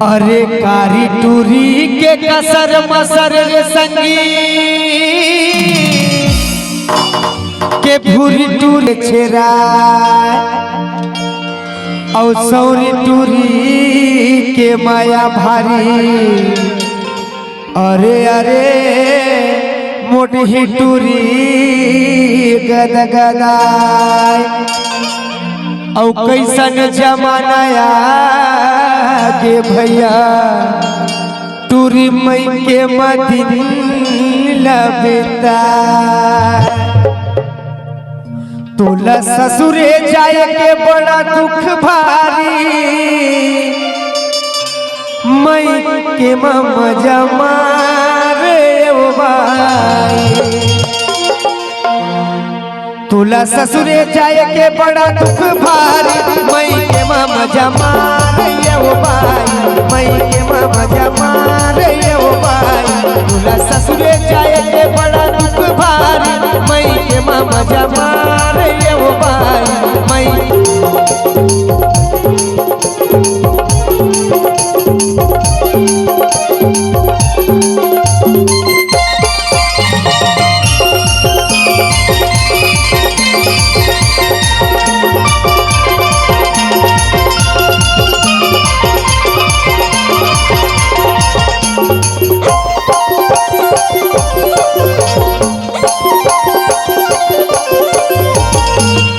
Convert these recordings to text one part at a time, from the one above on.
अरे कारी टूरी के कसर मसर रे संगी के भूरी टूर छेरा और सौरी टूरी के माया भारी। अरे अरे मोटी टूरी गद गदाय औ कैसन जमाना आगे भैया टूरी मई के मदिन लबेता। तोला ससुरे जाए के बड़ा दुख भारी मई के मजा मारे ओ भाई। तोला ससुरे जाए के बड़ा दुख भारी मई के मजा मारे ओ भाई, मई के मजा मारे ओ भाई। तोला ससुरे जाए के बड़ा दुख भारी मई के मजा मारे ओ भाई, मई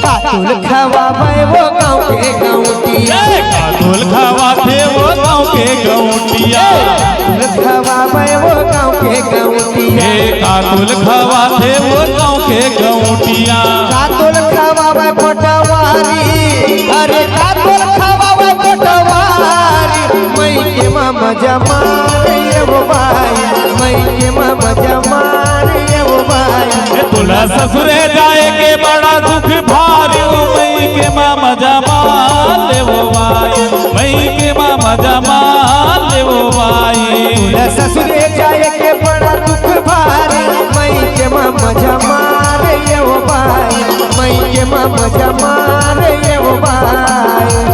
कातुल खवावे वो गाँव के गौटिया, कातुल खवावे वो गाँव के गौटिया, खवावे वो गाँव के गौटिया, कातुल खवावे वो गाँव के गौटिया। कातुल खवावे पटवारी, अरे कातुल खवावे पटवारी मई के मजा मारे वो भाई, मई के मजा मारे वो भाई। तोला ससुरे जाए के बड़ा दुख भारी मई के मजा मार वो भाई, मई के मजा मार वो भाई। तोला ससुरे जाए के बड़ा दुख भारी मई के मजा मारे वो भाई, मई के मजा मारे वो भाई।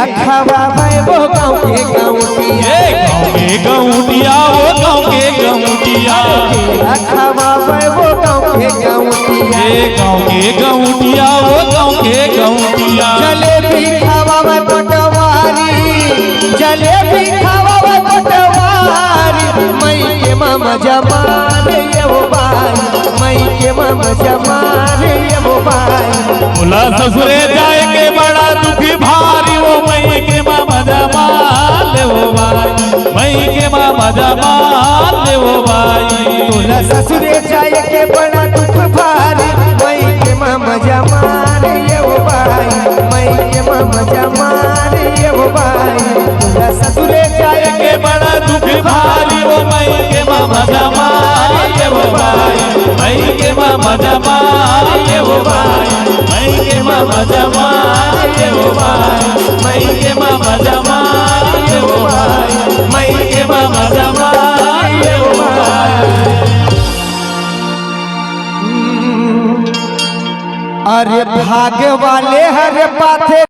खवावे वो गाँव के गौटिया, गाँव के गौटिया वो गाँव के गौटिया, खवावे वो गाँव के गौटिया, गाँव के गौटिया वो गाँव के गौटिया। जलेबी खवावे पटवारी, जलेबी खवावे पटवारी मई के मजा मारे वो भाई, मई के मजा मारे वो भाई। तोला ससुरे जाए के बड़ा दुख भारी वो मई के मजा मार वो भाई, मई के मजा मार वो भाई। तोला ससुरे जाए के बड़ा दुख भारी मई के मजा मारे वो भाई, मई के मजा मारे वो भाई। तोला ससुरे जाए के बड़ा दुख भारी वो मई के मजा मार वो भाई, मई के मजा मार वो भाई, मई के मजा मार वो भाई, मई के मजा मार वो भाई, मई के मजा मार वो भाई। अरे भाग वाले हर पाथे